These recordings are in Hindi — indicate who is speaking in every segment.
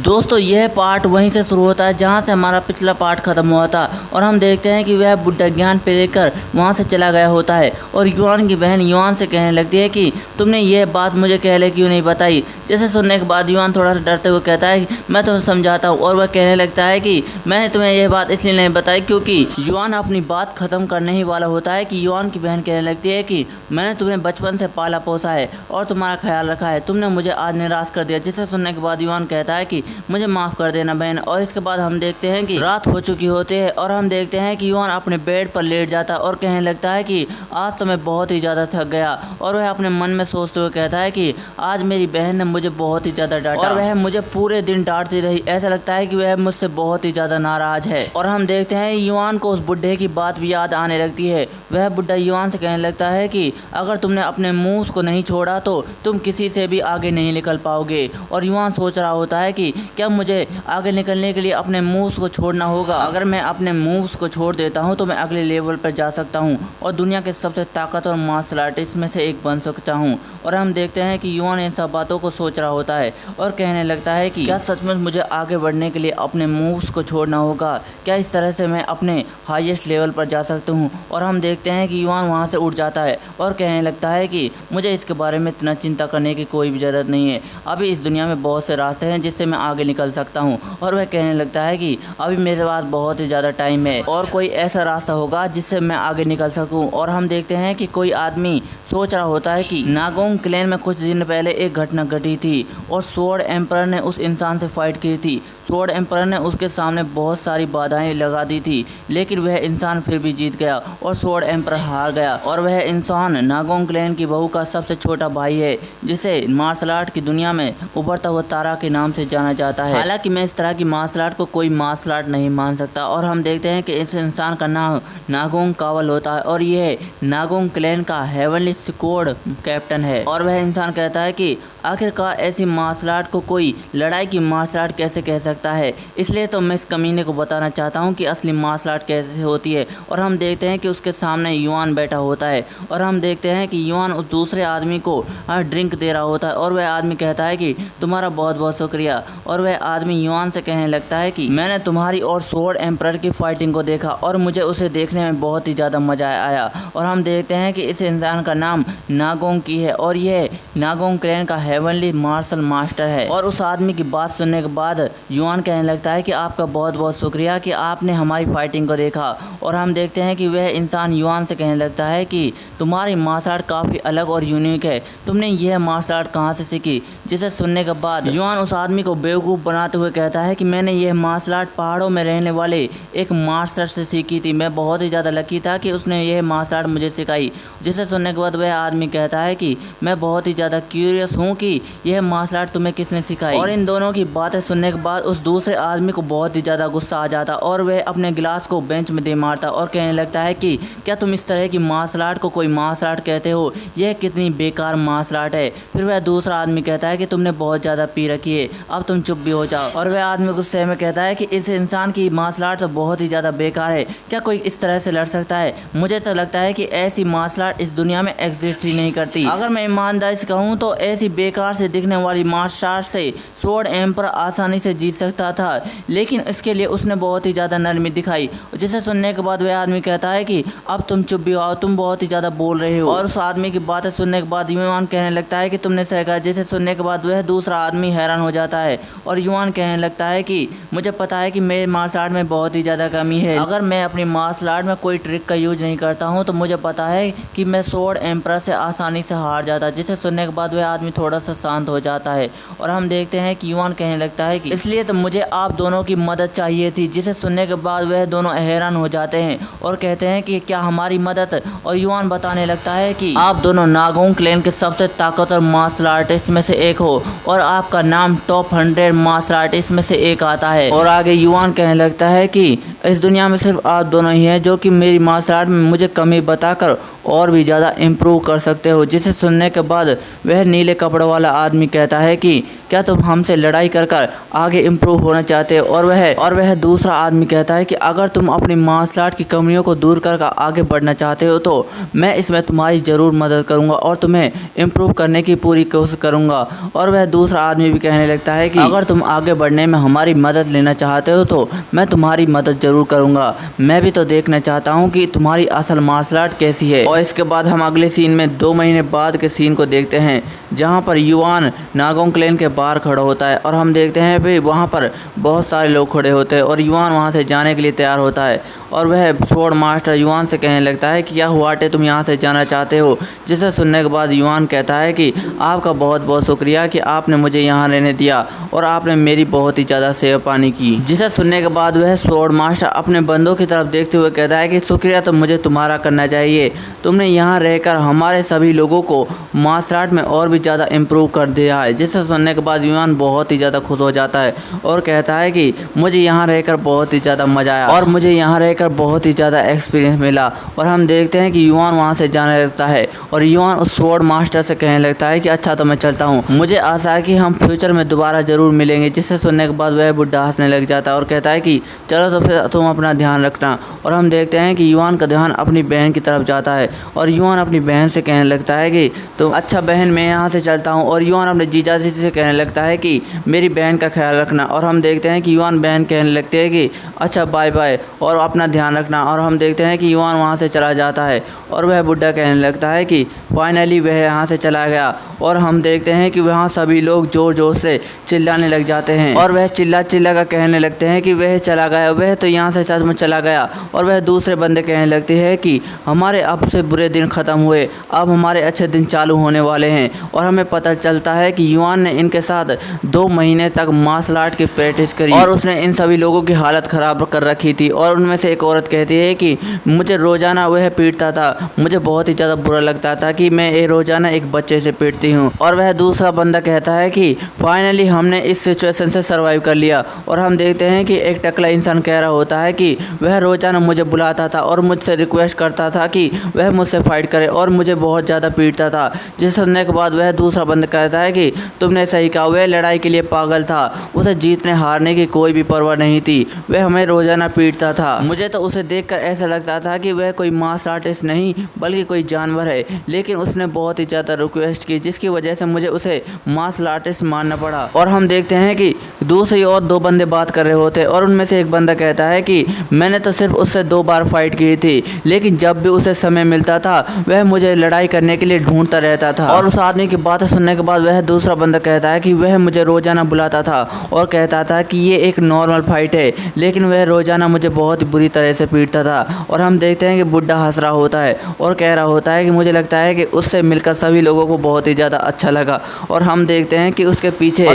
Speaker 1: दोस्तों यह पार्ट वहीं से शुरू होता है जहां से हमारा पिछला पार्ट खत्म हुआ था और हम देखते हैं कि वह बुड्ढा ज्ञान पे लेकर वहां से चला गया होता है और युआन की बहन युआन से कहने लगती है कि तुमने यह बात मुझे पहले क्यों नहीं बताई। जैसे सुनने के बाद युआन थोड़ा सा डरते हुए कहता है कि मैं तुम्हें समझाता हूँ और वह कहने लगता है कि मैंने तुम्हें यह बात इसलिए नहीं बताई क्योंकि युआन अपनी बात खत्म करने ही वाला होता है कि युआन की बहन कहने लगती है कि मैंने तुम्हें बचपन से पाला पोसा है और तुम्हारा ख्याल रखा है, तुमने मुझे आज निराश कर दिया। जिसे सुनने के बाद युआन कहता है कि मुझे माफ़ कर देना बहन। और इसके बाद हम देखते हैं कि रात हो चुकी होती है और हम देखते हैं कि युआन अपने बेड पर लेट जाता है और कहने लगता है कि आज तो मैं बहुत ही ज़्यादा थक गया। और वह अपने मन में सोचते हुए कहता है कि आज मेरी बहन ने मुझे बहुत ही ज़्यादा डांटा और वह मुझे पूरे दिन डांटती रही। ऐसा लगता है कि वह मुझसे बहुत ही ज़्यादा नाराज़ है। और हम देखते हैं युआन को उस बुढ़े की बात भी याद आने लगती है। वह बुढ़ा युआन से कहने लगता है कि अगर तुमने अपने मुँह को नहीं छोड़ा तो तुम किसी से भी आगे नहीं निकल पाओगे। और युआन सोच रहा होता है कि क्या मुझे आगे निकलने के लिए अपने मूव्स को छोड़ना होगा। अगर मैं अपने मूव्स को छोड़ देता हूं तो मैं अगले लेवल पर जा सकता हूं और दुनिया के सबसे ताकतवर मार्शल आर्टिस्ट में से एक बन सकता हूं। और हम देखते हैं कि युआन इन सब बातों को सोच रहा होता है और कहने लगता है कि क्या सचमुच मुझे आगे बढ़ने के लिए अपने मूव्स को छोड़ना होगा, क्या इस तरह से मैं अपने हाईएस्ट लेवल पर जा सकता हूँ। और हम देखते हैं कि युआन वहाँ से उठ जाता है और कहने लगता है कि मुझे इसके बारे में इतना चिंता करने की कोई भी ज़रूरत नहीं है। अभी इस दुनिया में बहुत से रास्ते हैं जिससे मैं आगे निकल सकता हूँ। और वह कहने लगता है कि अभी मेरे पास बहुत ही ज़्यादा टाइम है और कोई ऐसा रास्ता होगा जिससे मैं आगे निकल सकूं। और हम देखते हैं कि कोई आदमी सोच रहा होता है कि नागोंग क्लैन में कुछ दिन पहले एक घटना घटी थी और स्वॉर्ड एम्परर ने उस इंसान से फाइट की थी। स्वॉर्ड एम्परर ने उसके सामने बहुत सारी बाधाएं लगा दी थी लेकिन वह इंसान फिर भी जीत गया और स्वॉर्ड एम्परर हार गया। और वह इंसान नागोंग क्लैन की बहू का सबसे छोटा भाई है जिसे मार्शल आर्ट की दुनिया में उभरता हुआ तारा के नाम से जाना जाता है। हालांकि मैं इस तरह की मार्शल आर्ट को कोई मार्शल आर्ट नहीं मान सकता। और हम देखते हैं कि इस इंसान का नाम नागोंग कावल होता है और यह नागोंग क्लैन का हेवनली स्क्वाड कैप्टन है। और वह इंसान कहता है कि आखिरकार ऐसी मार्शल आर्ट को कोई लड़ाई की मार्शल आर्ट कैसे कह सकता है, इसलिए तो मैं इस कमीने को बताना चाहता हूँ कि असली मार्शल आर्ट कैसे होती है। और हम देखते हैं कि उसके सामने युआन बैठा होता है और हम देखते हैं कि युआन उस दूसरे आदमी को ड्रिंक दे रहा होता है और वह आदमी कहता है कि तुम्हारा बहुत बहुत शुक्रिया। और वह आदमी युआन से कहने लगता है कि मैंने तुम्हारी और स्वॉर्ड एम्परर की फाइटिंग को देखा और मुझे उसे देखने में बहुत ही ज़्यादा मज़ा आया। और हम देखते हैं कि इस इंसान का नाम नागोंग की है और यह नागोंग क्लैन का हेवनली मार्शल मास्टर है। और उस आदमी की बात सुनने के बाद युआन कहने लगता है कि आपका बहुत बहुत शुक्रिया कि आपने हमारी फाइटिंग को देखा। और हम देखते हैं कि वह इंसान युआन से कहने लगता है कि तुम्हारी मार्शल आर्ट काफ़ी अलग और यूनिक है, तुमने यह मार्शल आर्ट कहाँ से सीखी। जिसे सुनने के बाद युआन उस आदमी को बेवकूफ़ बनाते हुए कहता है कि मैंने यह मार्शल आर्ट पहाड़ों में रहने वाले एक मास्टर से सीखी थी, मैं बहुत ही ज़्यादा लकी था कि उसने यह मार्शल आर्ट मुझे सिखाई। जिसे सुनने के बाद वह आदमी कहता है कि मैं बहुत ही ज़्यादा क्यूरियस हूँ कि यह मार्शल आर्ट तुम्हें किसने सिखाई। और इन दोनों की बातें सुनने के बाद उस दूसरे आदमी को बहुत ही ज़्यादा गुस्सा आ जाता और वह अपने गिलास को बेंच में दे मारता और कहने लगता है कि क्या तुम इस तरह की मार्शल आर्ट को कोई मार्शल आर्ट कहते हो, यह कितनी बेकार मार्शल आर्ट है। फिर वह दूसरा आदमी कहता है कि तुमने बहुत ज़्यादा पी रखी है, अब तुम चुप भी हो जाओ। और वह आदमी गुस्से में कहता है कि इस इंसान की मार्शल आर्ट तो बहुत ही ज़्यादा बेकार है, क्या कोई इस तरह से लड़ सकता है। मुझे तो लगता है कि ऐसी मार्शल आर्ट इस दुनिया में एग्जिस्ट ही नहीं करती। अगर मैं ईमानदारी से कहूँ तो ऐसी बेकार से दिखने वाली मार्शल आर्ट से स्वॉर्ड एम्परर आसानी से जीत सकता था, लेकिन इसके लिए उसने बहुत ही ज़्यादा नरमी दिखाई। जिसे सुनने के बाद वह आदमी कहता है कि अब तुम चुप भी आओ, तुम बहुत ही ज़्यादा बोल रहे हो। और उस आदमी की बातें सुनने के बाद युआन कहने लगता है कि तुमने सही कहा। जिसे सुनने के बाद वह दूसरा आदमी हैरान हो जाता है और युआन कहने लगता है कि मुझे पता है कि मेरे मार्शल आर्ट में बहुत ही ज़्यादा कमी है, अगर मैं अपनी मार्शल आर्ट में कोई ट्रिक का यूज नहीं करता हूँ तो मुझे पता है कि मैं स्वॉर्ड एम्परर से आसानी से हार जाता। जिसे सुनने के बाद वह आदमी थोड़ा सा शांत हो जाता है और हम देखते हैं कि युआन कहने लगता है कि इसलिए तो मुझे आप दोनों की मदद चाहिए थी। जिसे सुनने के बाद वह दोनों हैरान हो जाते हैं और कहते हैं कि क्या हमारी मदद। और युआन बताने लगता है कि आप दोनों नागोंग क्लैन के सबसे ताकतवर मार्शल आर्टिस्ट में से एक हो और आपका नाम टॉप 100 मार्शल आर्टिस्ट में से एक आता है। और आगे युआन कहने लगता है कि इस दुनिया में सिर्फ आप दोनों ही हैं जो कि मेरी मार्शल आर्ट में मुझे कमी बताकर और भी ज़्यादा इम्प्रूव कर सकते हो। जिसे सुनने के बाद वह नीले कपड़ों वाला आदमी कहता है कि क्या तुम हमसे लड़ाई कर कर आगे इम्प्रूव होना चाहते हो? और वह दूसरा आदमी कहता है कि अगर तुम अपनी मार्शल आर्ट की कमियों को दूर कर आगे बढ़ना चाहते हो तो मैं इसमें तुम्हारी ज़रूर मदद करूंगा और तुम्हें इम्प्रूव करने की पूरी कोशिश करूंगा। और वह दूसरा आदमी भी कहने लगता है कि अगर तुम आगे बढ़ने में हमारी मदद लेना चाहते हो तो मैं तुम्हारी मदद ज़रूर करूंगा। मैं भी तो देखना चाहता हूँ कि तुम्हारी असल मार्शल आर्ट कैसी है। और इसके बाद हम अगले सीन में 2 महीने बाद के सीन को देखते हैं, जहाँ पर युआन नागोंग क्लैन के बाहर खड़ा होता है और हम देखते हैं भाई वहाँ पर बहुत सारे लोग खड़े होते हैं और युआन वहाँ से जाने के लिए तैयार होता है। और वह स्वॉर्ड मास्टर युआन से कहने लगता है कि क्या हुआ टे, तुम यहाँ से जाना चाहते हो? जिसे सुनने के बाद युआन कहता है कि आपका बहुत बहुत शुक्रिया कि आपने मुझे यहाँ रहने दिया और आपने मेरी बहुत ही ज़्यादा सेवा पानी की। जिसे सुनने के बाद वह स्वॉर्ड मास्टर अपने बंदों की तरफ देखते हुए कहता है कि शुक्रिया तो मुझे तुम्हारा करना चाहिए, तुमने यहाँ रहकर हमारे सभी लोगों को मार्शल आर्ट में और भी ज़्यादा इम्प्रूव कर दिया है। जिसे सुनने के बाद युआन बहुत ही ज़्यादा खुश हो जाता है और कहता है कि मुझे यहाँ रहकर बहुत ही ज़्यादा मज़ा आया और मुझे यहाँ रहकर बहुत ही ज़्यादा एक्सपीरियंस मिला। और हम देखते हैं कि युआन वहाँ से जाने लगता है और युआन उस स्वॉर्ड मास्टर से कहने लगता है कि अच्छा तो मैं चलता हूँ, मुझे आशा है कि हम फ्यूचर में दोबारा ज़रूर मिलेंगे। जिससे सुनने के बाद वह बुढ़ा हंसने लग जाता है और कहता है कि चलो तो फिर तुम अपना ध्यान रखना। और हम देखते हैं कि युआन का ध्यान अपनी बहन की तरफ जाता है और युआन अपनी बहन से कहने लगता है कि तो अच्छा बहन मैं यहाँ से चलता हूँ। और युआन अपने जीजा जी से कहने लगता है कि मेरी बहन का ख्याल रखना। और हम देखते हैं कि युआन बहन कहने लगती है कि अच्छा बाय बाय और अपना ध्यान रखना। और हम देखते हैं कि युआन वहाँ से चला जाता है और वह बुढ़ा कहने लगता है कि फाइनली वह यहाँ से चला गया। और हम देखते हैं कि वहाँ सभी लोग ज़ोर ज़ोर से चिल्लाने लग जाते हैं और वह चिल्ला कर कहने लगते हैं कि वह चला गया, वह तो यहाँ से सच में चला गया। और वह दूसरे बंदे कहने लगते हैं कि हमारे अब से बुरे दिन ख़त्म हुए, अब हमारे अच्छे दिन चालू होने वाले हैं। और हमें पता चलता है कि युआन ने इनके साथ 2 महीने तक मार्शल आर्ट की प्रैक्टिस करी और उसने इन सभी लोगों की हालत ख़राब कर रखी थी। और उनमें से एक औरत कहती है कि मुझे रोज़ाना वह पीटता था, मुझे बहुत ही ज़्यादा बुरा लगता था कि मैं रोज़ाना एक बच्चे से पीटती हूँ। और वह दूसरा बंदा कहता है कि फाइनली हमने इस सिचुएशन से सर्वाइव कर लिया। और हम देखते हैं कि एक टकला इंसान कह रहा होता है कि वह रोज़ाना मुझे बुलाता था और मुझसे रिक्वेस्ट करता था कि वह मुझसे फाइट करे और मुझे बहुत ज़्यादा पीटता था। जिसे सुनने के बाद वह दूसरा बंदा कहता है कि तुमने सही कहा, वह लड़ाई के लिए पागल था, उसे जीतने हारने की कोई भी परवाह नहीं थी, वह हमें रोज़ाना पीटता था। मुझे तो उसे देखकर ऐसा लगता था कि वह कोई मार्शल आर्टिस्ट नहीं बल्कि कोई जानवर है, लेकिन उसने बहुत ही ज़्यादा रिक्वेस्ट की जिसकी वजह से मुझे उसे मार्शल आर्टिस्ट मानना पड़ा। और हम देखते हैं कि दूसरी और 2 बंदे बात कर रहे होते और उनमें से एक बंदा कहता है कि मैंने तो सिर्फ उससे 2 बार फाइट की थी, लेकिन जब भी उसे समय मिलता था वह मुझे लड़ाई करने के लिए ढूंढता रहता था। और उस आदमी की बातें सुनने के बाद वह दूसरा बंदा कहता है कि वह मुझे रोज़ाना बुलाता था और कहता था कि ये एक नॉर्मल फाइट है, लेकिन वह रोज़ाना मुझे बहुत बुरी तरह से पीटता था। और हम देखते हैं कि बुढ़ा हंस रहा होता है और कह रहा होता है कि मुझे लगता है कि उससे मिलकर सभी लोगों को बहुत ही ज़्यादा अच्छा लगा। और हम देखते हैं कि उसके पीछे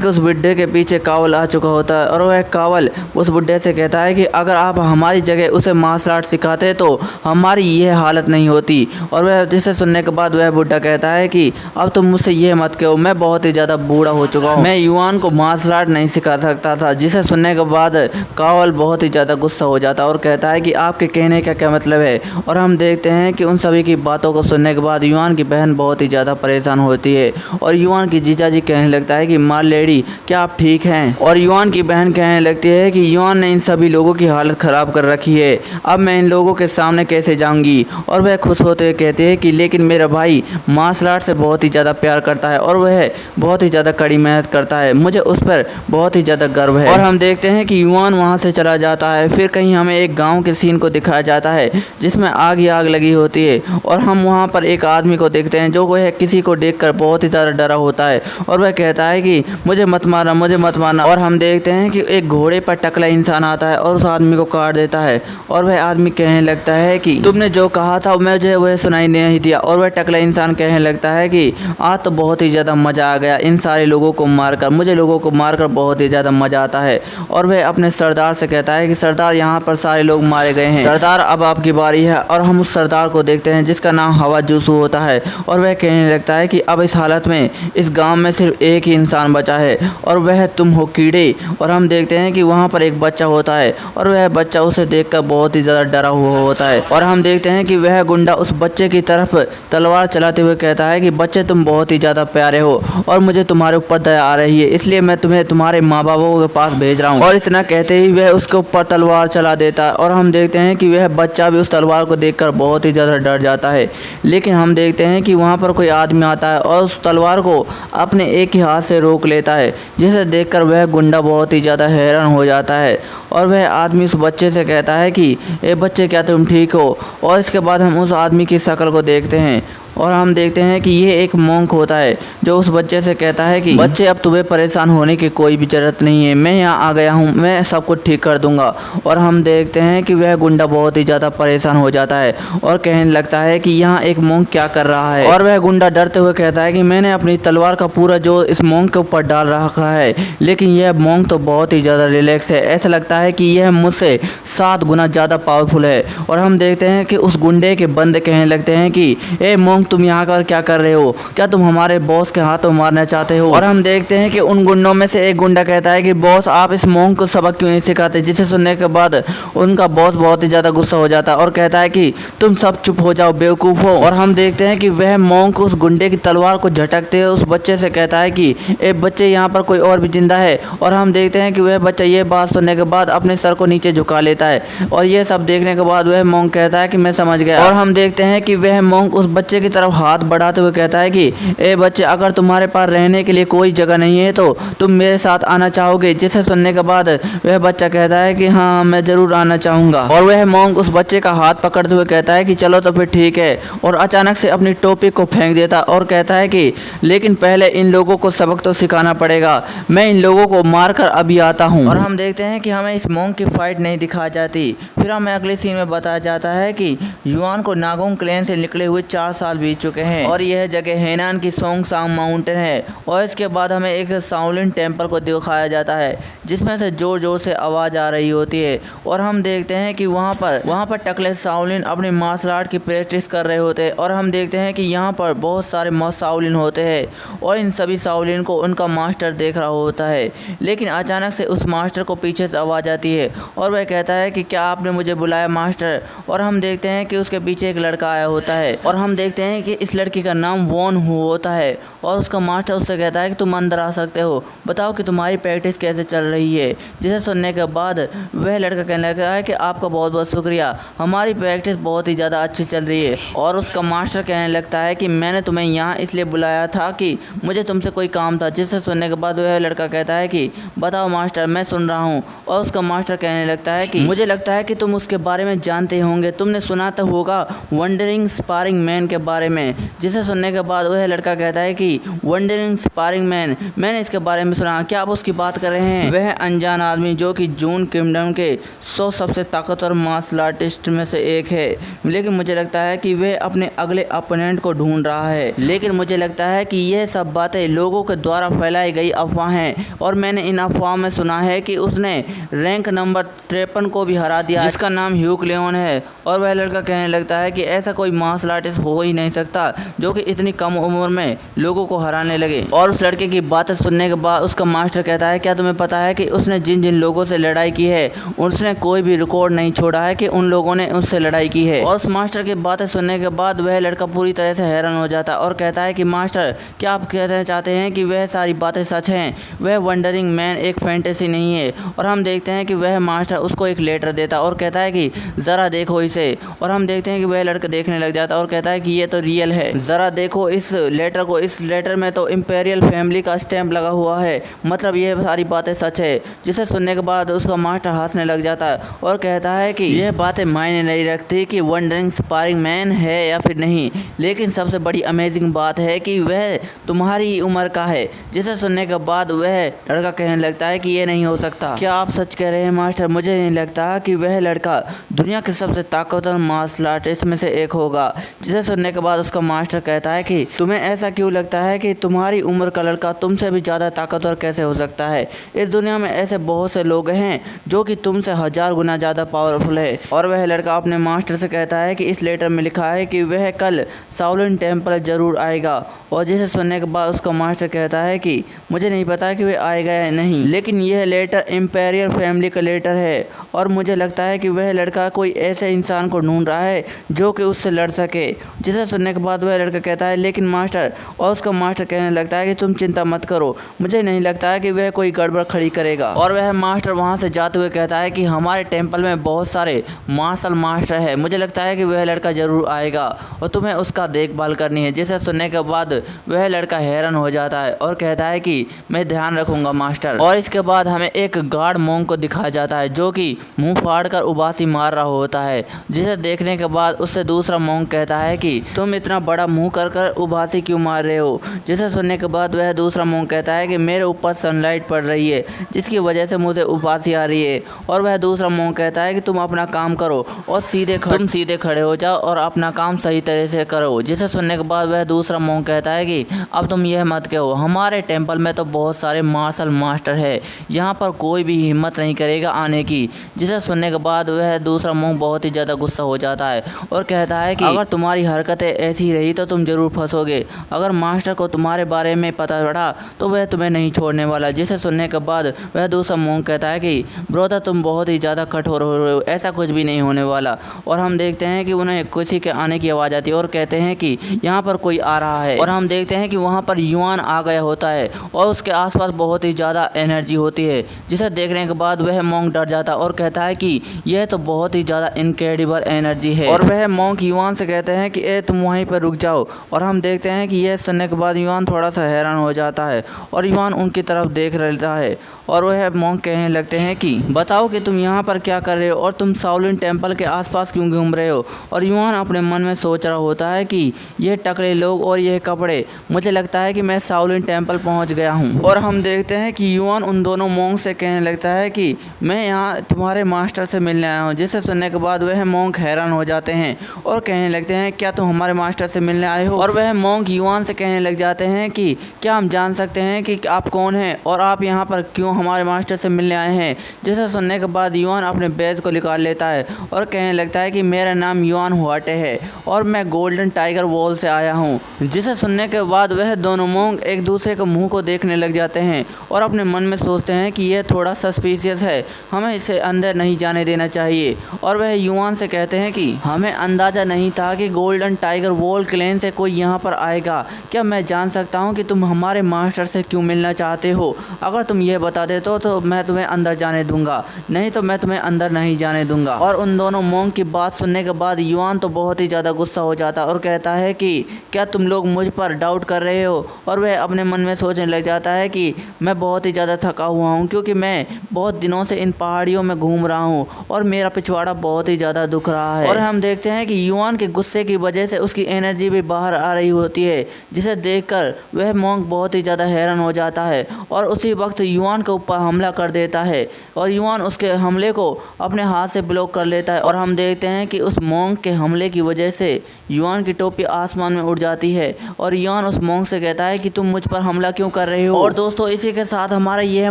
Speaker 1: उस बुढ़े के पीछे कावल आ चुका होता है और वह कावल उस बुढ़े से कहता है कि अगर आप हमारी जगह उसे मार्शल आर्ट सिखाते तो हमारी यह हालत नहीं होती। और वह जिसे सुनने के बाद वह बुढ़ा कहता है कि अब तुम मुझसे यह मत कहो, मैं बहुत ही ज़्यादा बूढ़ा हो चुका हूँ, मैं युआन को मार्शल आर्ट नहीं सिखा सकता था। जिसे सुनने के बाद कावल बहुत ही ज़्यादा गुस्सा हो जाता है और कहता है कि आपके कहने का क्या मतलब है। और हम देखते हैं कि उन सभी की बातों को सुनने के बाद युआन की बहन बहुत ही ज़्यादा परेशान होती है और युआन की जीजा जी कहने लगता है कि मार लेडी क्या आप ठीक हैं? और युआन की बहन कहने लगती है कि युआन ने इन सभी लोगों की हालत ख़राब कर रखी है, अब मैं इन लोगों के सामने कैसे जाऊंगी? और वह खुश होते हुए कहती है कि लेकिन मेरा भाई मार्शल आर्ट से बहुत ही ज़्यादा प्यार करता है और वह बहुत ही ज़्यादा कड़ी मेहनत करता है, मुझे उस पर बहुत ही ज़्यादा गर्व है। और हम देखते हैं कि युआन वहाँ से चला जाता है। फिर कहीं हमें एक गाँव के सीन को दिखाया जाता है जिसमें आग ही आग लगी होती है और हम वहाँ पर एक आदमी को देखते हैं जो वह किसी को देखकर बहुत ही ज़्यादा डरा होता है और वह कहता है कि मुझे मत मारना, मुझे मत मारना। और हम देखते हैं कि एक घोड़े पर टकला इंसान आता है और उस आदमी को काट देता है और वह आदमी कहने लगता है कि तुमने जो कहा था मुझे वह सुनाई नहीं दिया। और वह टकला इंसान कहने लगता है कि आज तो बहुत ही ज़्यादा मज़ा आ गया इन सारे लोगों को मारकर, मुझे लोगों को मारकर बहुत ही ज़्यादा मज़ा आता है। और वह अपने सरदार से कहता है कि सरदार यहाँ पर सारे लोग मारे गए हैं, सरदार अब आपकी बारी है। और हम उस सरदार को देखते हैं जिसका नाम हवा जूसू होता है और वह कहने लगता है कि अब इस हालत में इस गांव में सिर्फ एक ही इंसान बचा है और वह तुम हो कीड़े। और हम देखते हैं कि वहाँ पर एक बच्चा होता है और वह बच्चा उसे देखकर बहुत ही ज़्यादा डरा हुआ होता है। और हम देखते हैं कि वह गुंडा उस बच्चे की तरफ तलवार चलाते हुए कहता है कि बच्चे तुम बहुत बहुत ही ज़्यादा प्यारे हो और मुझे तुम्हारे ऊपर दया आ रही है, इसलिए मैं तुम्हें तुम्हारे माँ बापों के पास भेज रहा हूँ। और इतना कहते ही वह उसके ऊपर तलवार चला देता है और हम देखते हैं कि वह बच्चा भी उस तलवार को देखकर बहुत ही ज़्यादा डर जाता है। लेकिन हम देखते हैं कि वहाँ पर कोई आदमी आता है और उस तलवार को अपने एक ही हाथ से रोक लेता है, जिसे देखकर वह गुंडा बहुत ही ज़्यादा हैरान हो जाता है। और वह आदमी उस बच्चे से कहता है कि ए बच्चे, क्या तुम ठीक हो? और इसके बाद हम उस आदमी की शक्ल को देखते हैं और हम देखते हैं कि ये एक मॉन्क होता है जो उस बच्चे से कहता है कि बच्चे, अब तुम्हें परेशान होने की कोई भी ज़रूरत नहीं है, मैं यहाँ आ गया हूँ, मैं सब कुछ ठीक कर दूंगा। और हम देखते हैं कि वह गुंडा बहुत ही ज़्यादा परेशान हो जाता है और कहने लगता है कि यहाँ एक मॉन्क क्या कर रहा है। और वह गुंडा डरते हुए कहता है कि मैंने अपनी तलवार का पूरा जोर इस मॉन्क के ऊपर डाल रखा है, लेकिन यह मॉन्क तो बहुत ही ज़्यादा रिलैक्स है, ऐसा लगता है कि यह मुझसे 7 गुना ज़्यादा पावरफुल है। और हम देखते हैं कि उस गुंडे के बंदे कहने लगते हैं कि ए मॉन्क, तुम यहाँ कर क्या कर रहे हो? क्या तुम हमारे बॉस के हाथों मारना चाहते हो? और हम देखते हैं कि उन गुंडों में से एक गुंडा कहता है कि बॉस, आप इस मॉन्क को सबक क्यों नहीं सिखाते? जिसे सुनने के बाद उनका बॉस बहुत ही ज़्यादा गुस्सा हो जाता है और कहता है कि तुम सब चुप हो जाओ, बेवकूफ़ हो। और हम देखते हैं कि वह मॉन्क उस गुंडे की तलवार को झटकते हुए उस बच्चे से कहता है कि ए बच्चे, यहाँ पर कोई और भी जिंदा है? और हम देखते हैं कि वह बच्चा ये बात सुनने के बाद अपने सर को नीचे झुका लेता है और ये सब देखने के बाद वह मॉन्क कहता है कि मैं समझ गया। और हम देखते हैं कि वह मॉन्क उस बच्चे की तरफ हाथ बढ़ाते हुए कहता है कि ए बच्चे, अगर तुम्हारे पास रहने के लिए कोई जगह नहीं है तो तुम मेरे साथ आना चाहोगे? जिसे सुनने के बाद वह बच्चा कहता है कि हाँ, मैं जरूर आना चाहूँगा। और वह मॉन्क उस बच्चे का हाथ पकड़ते हुए कहता है कि चलो तो फिर ठीक है। और अचानक से अपनी टोपी को फेंक देता और कहता है कि लेकिन पहले इन लोगों को सबक तो सिखाना पड़ेगा, मैं इन लोगों को मार कर अभी आता हूँ। और हम देखते हैं कि हमें इस मॉन्क की फाइट नहीं दिखाई जाती। फिर हमें अगले सीन में बताया जाता है कि युआन को नागोंग क्लैन से निकले हुए 4 साल बीत चुके हैं और यह जगह हेनान की सोंगसांग माउंटेन है। और इसके बाद हमें एक शाओलिन टेम्पल को दिखाया जाता है जिसमें से जोर जोर से आवाज़ आ रही होती है। और हम देखते हैं कि वहाँ पर टकले शाओलिन अपने मार्शल आर्ट की प्रैक्टिस कर रहे होते हैं। और हम देखते हैं कि यहाँ पर बहुत सारे शाओलिन होते हैं और इन सभी शाओलिन को उनका मास्टर देख रहा होता है। लेकिन अचानक से उस मास्टर को पीछे से आवाज़ आती है और वह कहता है कि क्या आपने मुझे बुलाया मास्टर? और हम देखते हैं कि उसके पीछे एक लड़का आया होता है और हम देखते हैं कि इस लड़की का नाम वॉन हु होता है। और उसका मास्टर उससे कहता है कि तुम अंदर आ सकते हो, बताओ कि तुम्हारी प्रैक्टिस कैसे चल रही है। जिसे सुनने के बाद वह लड़का कहने लगता है कि आपका बहुत बहुत शुक्रिया, हमारी प्रैक्टिस बहुत ही ज़्यादा अच्छी चल रही है। और उसका मास्टर कहने लगता है कि मैंने तुम्हें यहाँ इसलिए बुलाया था कि मुझे तुमसे कोई काम था। जिसे सुनने के बाद वह लड़का कहता है कि बताओ मास्टर, मैं सुन रहा हूँ। और उसका मास्टर कहने लगता है कि मुझे लगता है कि तुम उसके बारे में जानते होंगे, तुमने सुना तो होगा वंडरिंग स्पारिंग मैन के बारे में। जिसे सुनने के बाद वह लड़का कहता है कि वंडरिंग स्पारिंग मैन, मैंने इसके बारे में सुना, क्या आप उसकी बात कर रहे हैं? वह अनजान आदमी जो कि जून किंगडम के 100 सबसे ताकतवर मार्शल आर्टिस्ट में से एक है। लेकिन मुझे लगता है कि वह अपने अगले अपोनेंट को ढूंढ रहा है। लेकिन मुझे लगता है कि यह सब बातें लोगों के द्वारा फैलाई गई अफवाह हैं और मैंने इन अफवाह में सुना है कि उसने रैंक नंबर 53 को भी हरा दिया जिसका नाम ह्यूक लियोन है। और वह लड़का कहने लगता है कि ऐसा कोई मार्शल आर्टिस्ट हो ही नहीं सकता जो कि इतनी कम उम्र में लोगों को हराने लगे। और उस लड़के की बातें सुनने के बाद उसका मास्टर कहता है क्या तुम्हें पता है कि उसने जिन जिन लोगों से लड़ाई की है उसने कोई भी रिकॉर्ड नहीं छोड़ा है कि उन लोगों ने उससे लड़ाई की है। और उस मास्टर की बातें सुनने के बाद वह लड़का पूरी तरह से हैरान हो जाता है और कहता है कि मास्टर, क्या आप कहना चाहते हैं कि वह सारी बातें सच हैं? वह वंडरिंग मैन एक फैंटेसी नहीं है। और हम देखते हैं कि वह मास्टर उसको एक लेटर देता और कहता है कि ज़रा देखो इसे। और हम देखते हैं कि वह लड़का देखने लग जाता और कहता है कि ये तो रियल है, ज़रा देखो इस लेटर को, इस लेटर में तो इंपीरियल फैमिली का स्टैंप लगा हुआ है, मतलब ये सारी बातें सच है। जिसे सुनने के बाद उसका मास्टर हंसने लग जाता है और कहता है कि यह बातें मायने नहीं रखती कि वंडरिंग स्पारिंग मैन है या फिर नहीं, लेकिन सबसे बड़ी अमेजिंग बात है कि वह तुम्हारी ही उम्र का है। जिसे सुनने के बाद वह लड़का कहने लगता है कि ये नहीं हो सकता। क्या आप सच कह रहे हैं मास्टर? मुझे नहीं लगता कि वह लड़का दुनिया के सबसे ताकतवर मार्शल आर्टिस्ट में से एक होगा। जिसे सुनने के बाद उसका मास्टर कहता है कि तुम्हें ऐसा क्यों लगता है कि तुम्हारी उम्र का लड़का तुमसे भी ज़्यादा ताकतवर कैसे हो सकता है? इस दुनिया में ऐसे बहुत से लोग हैं जो कि तुमसे 1000 गुना ज़्यादा पावरफुल है। और वह लड़का अपने मास्टर से कहता है कि इस लेटर में लिखा है कि वह कल शाओलिन टेम्पल जरूर आएगा। और जिसे सुनने के बाद उसका मास्टर कहता है कि मुझे नहीं पता कि वह आएगा या नहीं, लेकिन यह लेटर इंपीरियल फैमिली का लेटर है और मुझे लगता है कि वह लड़का कोई ऐसे इंसान को ढूंढ रहा है जो कि उससे लड़ सके। जिसे सुनने के बाद वह लड़का कहता है लेकिन मास्टर, और उसका मास्टर कहने लगता है कि तुम चिंता मत करो, मुझे नहीं लगता है कि वह कोई गड़बड़ खड़ी करेगा। और वह मास्टर वहाँ से जाते हुए कहता है कि हमारे टेम्पल में बहुत सारे मार्शल मास्टर है, मुझे लगता है कि वह लड़का ज़रूर आएगा और तुम्हें उसका देखभाल करनी है। जिसे सुनने के बाद वह लड़का हैरान हो जाता है और कहता है कि मैं ध्यान रखूंगा मास्टर। और इसके बाद हमें एक गार्ड मोंग को दिखाया जाता है जो कि मुंह फाड़कर उबासी मार रहा होता है, जिसे देखने के बाद उससे दूसरा मोंग कहता है कि तुम इतना बड़ा मुंह कर कर उबासी क्यों मार रहे हो। जिसे सुनने के बाद वह दूसरा मोंग कहता है कि मेरे ऊपर सनलाइट पड़ रही है जिसकी वजह से मुझे उबासी आ रही है। और वह दूसरा मोंग कहता है कि तुम अपना काम करो और तुम सीधे खड़े हो जाओ और अपना काम सही तरह से करो। जिसे सुनने के बाद वह दूसरा मोंग कहता है कि अब तुम यह मत कहो, हमारे टेम्पल में तो बहुत सारे मार्शल मास्टर है, यहाँ पर कोई भी हिम्मत नहीं करेगा आने की। जिसे सुनने के बाद वह दूसरा मोंग बहुत ही ज़्यादा गुस्सा हो जाता है और कहता है कि अगर तुम्हारी हरकतें ऐसी रही तो तुम जरूर फंसोगे, अगर मास्टर को तुम्हारे बारे में पता पड़ा तो वह तुम्हें नहीं छोड़ने वाला। जिसे सुनने के बाद वह दूसरा मोंग कहता है कि ब्रोदर तुम बहुत ही ज़्यादा कठोर हो रहे हो, ऐसा कुछ भी नहीं होने वाला। और हम देखते हैं कि उन्हें किसी के आने की आवाज़ आती है और कहते हैं कि यहाँ पर कोई आ रहा है। और हम देखते हैं कि वहाँ पर युआन आ गया होता है और उसके आसपास बहुत ही ज़्यादा एनर्जी होती है। जिसे देखने के बाद वह मोंग डर जाता है और कहता है कि यह तो बहुत ही ज़्यादा इनक्रेडिबल एनर्जी है। और वह मोंग युआन से कहते हैं कि ए तुम वहीं पर रुक जाओ। और हम देखते हैं कि यह सुनने के बाद युआन थोड़ा सा हैरान हो जाता है और युआन उनकी तरफ देख रहता है और वह मोंग कहने लगते हैं कि बताओ कि तुम यहाँ पर क्या कर रहे हो और तुम शाओलिन टेम्पल के आसपास क्यों घूम रहे हो। और युआन अपने मन में सोच रहा होता है कि ये टकले लोग और ये कपड़े, मुझे लगता है कि मैं शाओलिन टेम्पल पहुँच गया हूँ। और हम देखते हैं कि युआन उन दोनों मोंग से कहने लगता है कि मैं यहाँ तुम्हारे मास्टर से मिलने आया हूँ। जिसे सुनने के बाद वह मोंग हैरान हो जाते हैं और कहने लगते हैं क्या तुम हमारे मास्टर से मिलने आए हो। और वह मोंग युआन से कहने लग जाते हैं कि क्या हम जान सकते हैं कि आप कौन हैं और आप यहाँ पर क्यों हमारे मास्टर से मिलने आए हैं। जिसे सुनने के बाद युआन अपने बैज को निकाल लेता है और कहने लगता है कि मेरा नाम युआन हुआटे है और मैं गोल्डन टाइगर वॉल से आया हूँ। जिसे सुनने के बाद वह दोनों मोंग एक दूसरे के मुंह को देखने लग जाते हैं और अपने मन में सोचते हैं कि यह थोड़ा सस्पिशियस है, हमें इसे अंदर नहीं जाने देना चाहिए। और वह युआन से कहते हैं कि हमें अंदाज़ा नहीं था कि गोल्डन टाइगर वॉल क्लैन से कोई यहाँ पर आएगा, क्या मैं जान सकता हूँ कि तुम हमारे मास्टर से क्यों मिलना चाहते हो। अगर तुम यह बता देते हो तो मैं तुम्हें अंदर जाने दूंगा, नहीं तो मैं तुम्हें अंदर नहीं जाने दूंगा। और उन दोनों मोंग की बात सुनने के बाद युआन तो बहुत ही ज़्यादा गुस्सा हो जाता और कहता है कि क्या तुम लोग मुझ पर डाउट कर रहे हो। और वह अपने मन में सोचने लग जाता है कि मैं बहुत ही ज़्यादा थका हुआ हूँ क्योंकि मैं बहुत दिनों से इन पहाड़ियों में घूम रहा हूँ और मेरा पिछवाड़ा बहुत ही ज़्यादा दुख रहा है। और हम देखते हैं कि युआन के गुस्से की वजह से उसकी एनर्जी भी बाहर आ रही होती है, जिसे देखकर वह मोंग बहुत ही ज़्यादा हैरान हो जाता है और उसी वक्त युआन के ऊपर हमला कर देता है और युआन उसके हमले को अपने हाथ से ब्लॉक कर लेता है। और हम देखते हैं कि उस मोंग के हमले की वजह से युआन की टोपी आसमान में उड़ जाती है और युआन उस मोंग से कहता है कि तुम मुझ पर हमला क्यों कर रहे हो। और दोस्तों इसी के साथ हमारा यह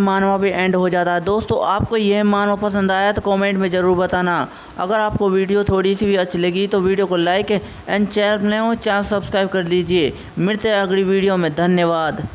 Speaker 1: मानवा भी एंड हो जाता है। दोस्तों आपको यह मानवा पसंद आया तो कमेंट में ज़रूर बताना। अगर आपको वीडियो थोड़ी सी भी अच्छी लगी तो वीडियो को लाइक एंड चैनल सब्सक्राइब कर लीजिए। मिलते हैं अगली वीडियो में, धन्यवाद।